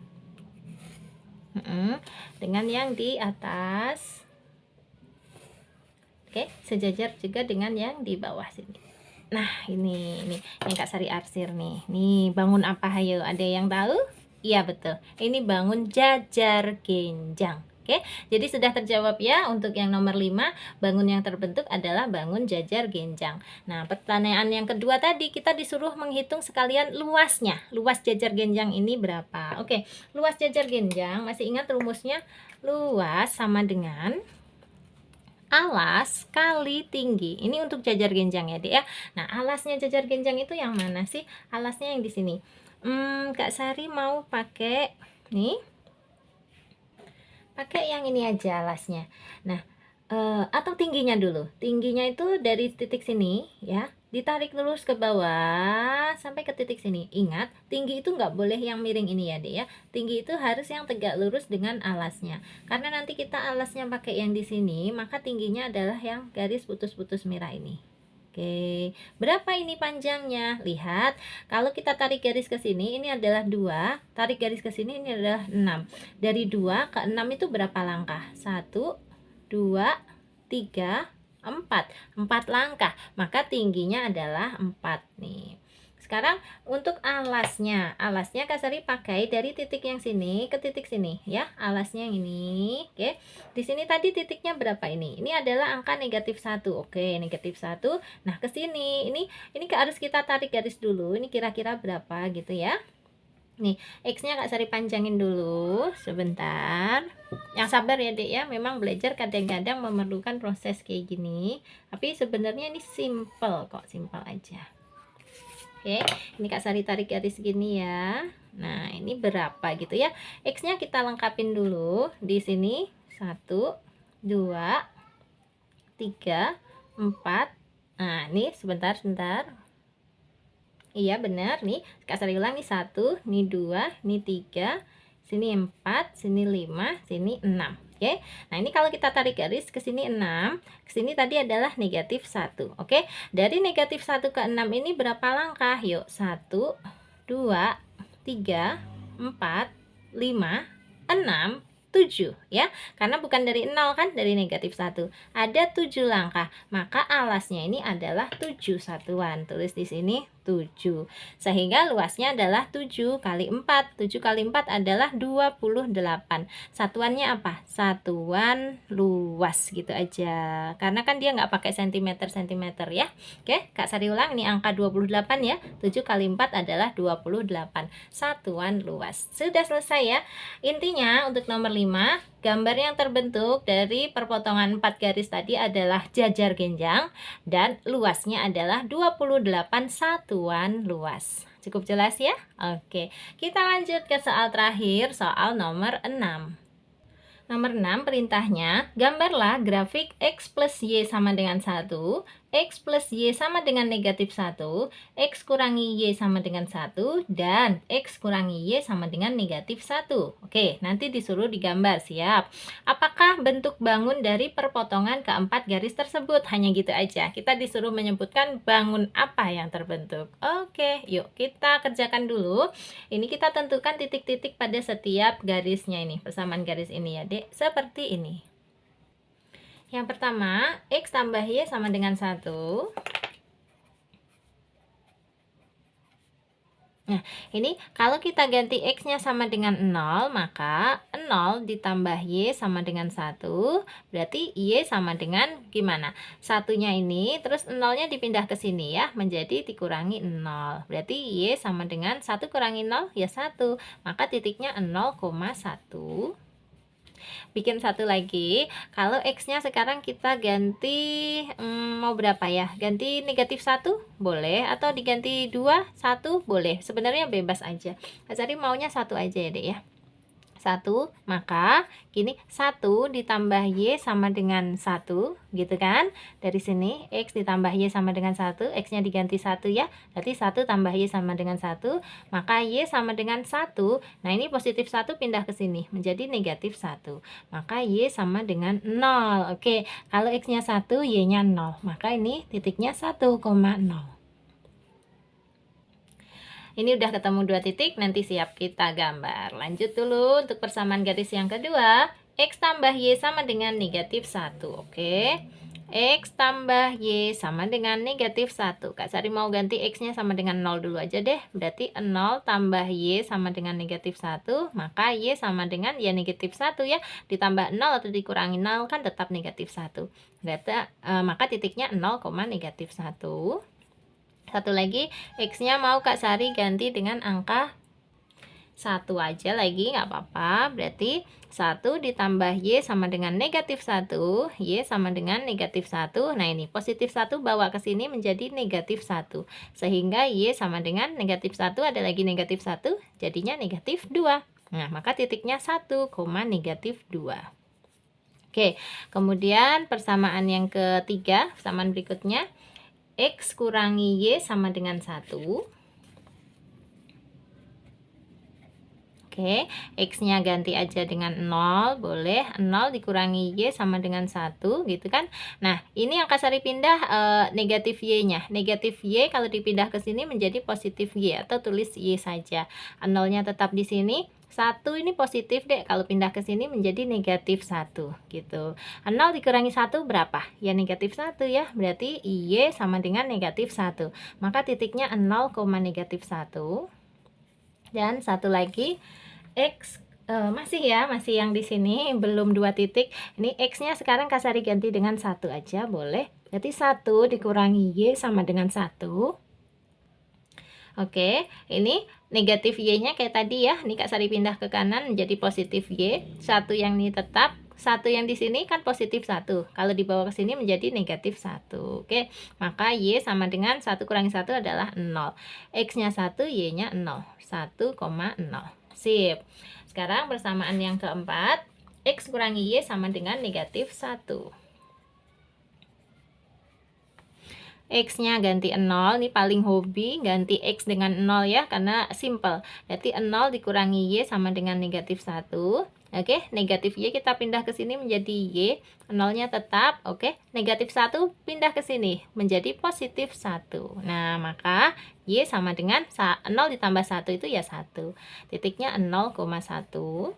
Dengan yang di atas. Oke, sejajar juga dengan yang di bawah sini. Nah, ini yang Kak Sari arsir nih. Nih, bangun apa hayo? Ada yang tahu? Iya, betul. Ini bangun jajar genjang. Oke, jadi sudah terjawab ya untuk yang nomor 5, bangun yang terbentuk adalah bangun jajar genjang. Nah, pertanyaan yang kedua tadi kita disuruh menghitung sekalian luasnya. Luas jajar genjang ini berapa? Oke, luas jajar genjang, masih ingat rumusnya? Luas sama dengan alas kali tinggi. Ini untuk jajar genjang ya, Dek ya. Nah, alasnya jajar genjang itu yang mana sih? Alasnya yang di sini. Kak Sari mau pakai nih. Pakai yang ini aja alasnya. Nah, atau tingginya dulu. Tingginya itu dari titik sini ya, ditarik lurus ke bawah sampai ke titik sini. Ingat, tinggi itu nggak boleh yang miring ini ya, Dek ya. Tinggi itu harus yang tegak lurus dengan alasnya. Karena nanti kita alasnya pakai yang di sini, maka tingginya adalah yang garis putus-putus merah ini. Oke, berapa ini panjangnya? Lihat, kalau kita tarik garis ke sini, ini adalah 2, tarik garis ke sini, ini adalah 6. Dari 2 ke 6 itu berapa langkah? 1, 2, 3, 4. 4 langkah, maka tingginya adalah 4 nih. Sekarang untuk alasnya Kak Sari pakai dari titik yang sini ke titik sini ya, alasnya yang ini. Oke, di sini tadi titiknya berapa ini? Ini adalah angka negatif 1. Oke, negatif 1. Nah, ke sini ini harus kita tarik garis dulu. Ini kira-kira berapa gitu ya. Nih, X-nya Kak Sari panjangin dulu sebentar. Yang sabar ya, Dek ya. Memang belajar kadang-kadang memerlukan proses kayak gini. Tapi sebenarnya ini simple kok, simple aja. Oke, ini Kak Sari tarik garis gini ya. Nah, ini berapa gitu ya. X-nya kita lengkapin dulu. Di sini 1, 2, 3, 4. Nah, ini sebentar. Iya, benar nih. Kak Sari ulang nih 1, nih 2, nih 3, sini 4, sini 5, sini 6. Oke, nah ini kalau kita tarik garis ke sini 6, ke sini tadi adalah negatif 1. Oke, dari negatif 1 ke 6 ini berapa langkah? Yuk, 1, 2, 3, 4, 5, 6, 7 ya. Karena bukan dari 0 kan, dari negatif 1. Ada 7 langkah, maka alasnya ini adalah 7 satuan. Tulis di sini 7. Sehingga luasnya adalah 7 kali 4. 7 kali 4 adalah 28. Satuannya apa? Satuan luas gitu aja. Karena kan dia nggak pakai sentimeter ya. Oke, Kak Sari ulang, ini angka 28 ya. 7 kali 4 adalah 28. Satuan luas. Sudah selesai ya. Intinya untuk nomor 5, gambar yang terbentuk dari perpotongan 4 garis tadi adalah jajar genjang dan luasnya adalah 28 satuan luas. Cukup jelas ya? Oke, kita lanjut ke soal terakhir, soal nomor 6. Nomor 6 perintahnya, gambarlah grafik X plus Y sama dengan 1, X plus Y sama dengan negatif 1, X kurangi Y sama dengan 1, dan X kurangi Y sama dengan negatif 1. Oke, nanti disuruh digambar, siap. Apakah bentuk bangun dari perpotongan keempat garis tersebut? Hanya gitu aja, kita disuruh menyebutkan bangun apa yang terbentuk. Oke, yuk kita kerjakan dulu. Ini kita tentukan titik-titik pada setiap garisnya ini, persamaan garis ini ya, Dek. Seperti ini. Yang pertama, X tambah Y sama dengan 1. Nah, ini kalau kita ganti X-nya sama dengan 0, maka 0 ditambah Y sama dengan 1, berarti Y sama dengan gimana? Satunya ini, terus 0-nya dipindah ke sini ya, menjadi dikurangi 0. Berarti Y sama dengan 1 kurangi 0, ya 1. Maka titiknya 0,1. Bikin satu lagi, kalau X-nya sekarang kita ganti mau berapa ya? Ganti negatif 1 boleh, atau diganti 2, 1 boleh. Sebenarnya bebas aja. Jadi maunya 1 aja ya, Dek ya. 1, maka gini 1 ditambah Y sama dengan 1 gitu kan. Dari sini X ditambah Y sama dengan 1, X nya diganti 1 ya, berarti 1 tambah Y sama dengan 1, maka Y sama dengan 1. Nah ini positif 1 pindah ke sini menjadi negatif 1, maka Y sama dengan 0. Oke, kalau X nya 1, Y nya 0, maka ini titiknya 1,0. Ini udah ketemu 2 titik, nanti siap kita gambar. Lanjut dulu untuk persamaan garis yang kedua. X tambah Y sama dengan negatif 1. Oke. X tambah Y sama dengan negatif 1. Kak Sari mau ganti X-nya sama dengan 0 dulu aja deh. Berarti 0 tambah Y sama dengan negatif 1. Maka Y sama dengan ya negatif 1 ya. Ditambah 0 atau dikurangi 0 kan tetap negatif 1. Berarti, maka titiknya 0, negatif 1. Satu lagi, X-nya mau Kak Sari ganti dengan angka 1 aja lagi, nggak apa-apa. Berarti 1 ditambah Y sama dengan negatif 1, Y sama dengan negatif 1. Nah ini positif 1 bawa ke sini menjadi negatif 1. Sehingga Y sama dengan negatif 1, ada lagi negatif 1, jadinya negatif 2. Nah maka titiknya 1, negatif 2. Oke, kemudian persamaan yang ketiga, persamaan berikutnya. X kurangi Y sama dengan 1. Oke, X-nya ganti aja dengan 0, boleh. 0 dikurangi Y sama dengan 1, gitu kan. Nah, ini yang Kak Sari pindah negatif Y-nya. Negatif Y kalau dipindah ke sini menjadi positif Y, atau tulis Y saja. 0-nya tetap di sini. 1 ini positif deh, kalau pindah ke sini menjadi negatif 1 gitu. 0 dikurangi 1 berapa? Ya negatif 1 ya, berarti Y sama dengan negatif 1. Maka titiknya 0, negatif 1. Dan satu lagi, X masih yang di sini belum 2 titik. Ini X-nya sekarang Kak Sari ganti dengan 1 aja boleh. Berarti 1 dikurangi Y sama dengan 1. Oke, ini negatif Y-nya kayak tadi ya. Ini Kak Sari pindah ke kanan menjadi positif Y. 1 yang ini tetap, 1 yang di sini kan positif 1. Kalau dibawa ke sini menjadi negatif 1. Oke, maka Y sama dengan 1 kurangi 1 adalah 0. X-nya 1, Y-nya 0. 1,0. Sip. Sekarang persamaan yang keempat. X kurangi Y sama dengan negatif 1. X-nya ganti 0, ini paling hobi ganti X dengan 0 ya, karena simple. Berarti 0 dikurangi Y sama dengan negatif 1. Oke, negatif Y kita pindah ke sini menjadi Y, 0-nya tetap. Oke, negatif 1 pindah ke sini menjadi positif 1. Nah, maka Y sama dengan 0 ditambah 1 itu ya 1. Titiknya 0,1.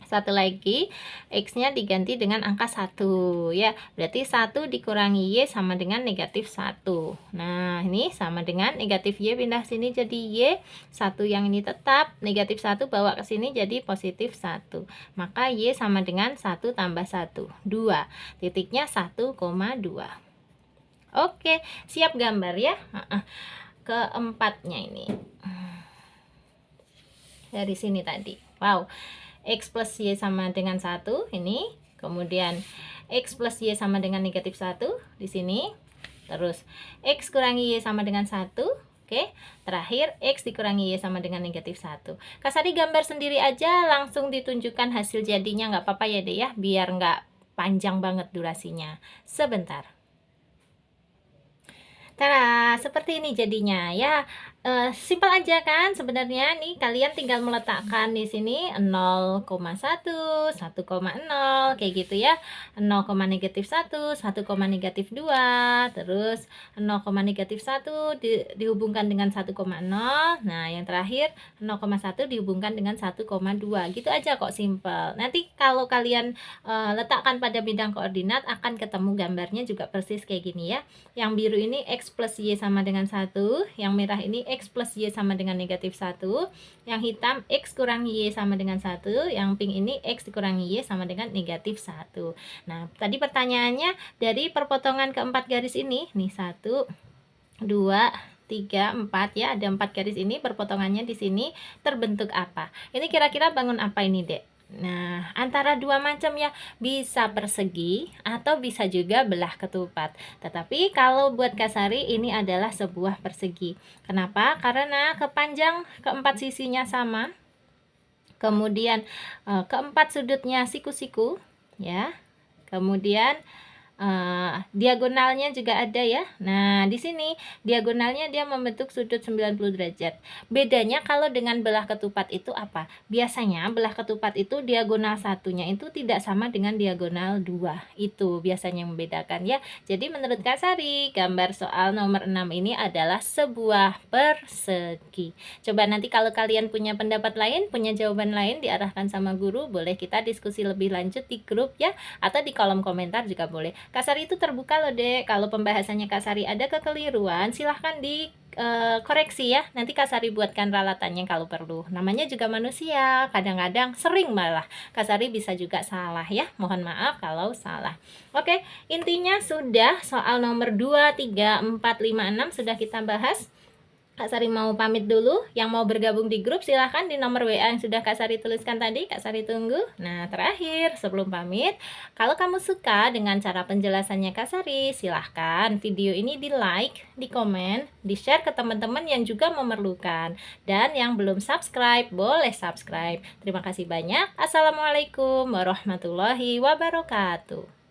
Satu lagi, X-nya diganti dengan angka 1 ya. Berarti 1 dikurangi Y sama dengan negatif 1. Nah, ini sama dengan negatif Y pindah sini jadi Y. 1 yang ini tetap, negatif 1 bawa ke sini jadi positif 1. Maka Y sama dengan 1 tambah 1, 2. Titiknya 1,2. Oke, siap gambar ya. Keempatnya ini. Dari sini tadi. Wow. X plus Y sama dengan 1 ini, kemudian X plus Y sama dengan negatif 1 di sini, terus X kurangi Y sama dengan 1, oke, terakhir X dikurangi Y sama dengan negatif 1. Kak Sari gambar sendiri aja, langsung ditunjukkan hasil jadinya, nggak apa-apa ya deh ya, biar nggak panjang banget durasinya. Sebentar. Tara, seperti ini jadinya ya. Simpel aja kan sebenarnya. Nih kalian tinggal meletakkan di sini 0,1, 1,0 kayak gitu ya. 0, negatif 1, 1, negatif 2, terus 0, negatif 1 dihubungkan dengan 1,0. Nah, yang terakhir 0,1 dihubungkan dengan 1,2. Gitu aja kok, simpel. Nanti kalau kalian letakkan pada bidang koordinat akan ketemu gambarnya juga persis kayak gini ya. Yang biru ini X plus Y sama dengan 1, yang merah ini X plus Y sama dengan negatif 1, yang hitam X kurangi Y sama dengan 1, yang pink ini X dikurangi Y sama dengan negatif 1. Nah, tadi pertanyaannya dari perpotongan keempat garis ini, nih 1, 2, 3, 4 ya, ada 4 garis ini, perpotongannya di sini terbentuk apa? Ini kira-kira bangun apa ini, Dek? Nah, antara dua macam ya, bisa persegi atau bisa juga belah ketupat. Tetapi kalau buat Kak Sari ini adalah sebuah persegi. Kenapa? Karena kepanjang keempat sisinya sama. Kemudian keempat sudutnya siku-siku ya. Kemudian diagonalnya juga ada ya. Nah, di sini diagonalnya dia membentuk sudut 90 derajat. Bedanya kalau dengan belah ketupat itu apa? Biasanya belah ketupat itu diagonal satunya itu tidak sama dengan diagonal 2. Itu biasanya yang membedakan ya. Jadi menurut Kak Sari, gambar soal nomor 6 ini adalah sebuah persegi. Coba nanti kalau kalian punya pendapat lain, punya jawaban lain diarahkan sama guru, boleh kita diskusi lebih lanjut di grup ya, atau di kolom komentar juga boleh. Kak Sari itu terbuka loh, Dek. Kalau pembahasannya Kak Sari ada kekeliruan, silahkan koreksi ya. Nanti Kak Sari buatkan ralatannya kalau perlu. Namanya juga manusia, kadang-kadang sering malah Kak Sari bisa juga salah ya. Mohon maaf kalau salah. Oke, intinya sudah soal nomor 2, 3, 4, 5, 6 sudah kita bahas. Kak Sari mau pamit dulu. Yang mau bergabung di grup silahkan di nomor WA yang sudah Kak Sari tuliskan tadi. Kak Sari tunggu. Nah, terakhir sebelum pamit, kalau kamu suka dengan cara penjelasannya Kak Sari, silahkan video ini di like, di komen, di share ke teman-teman yang juga memerlukan. Dan yang belum subscribe, boleh subscribe. Terima kasih banyak. Assalamualaikum warahmatullahi wabarakatuh.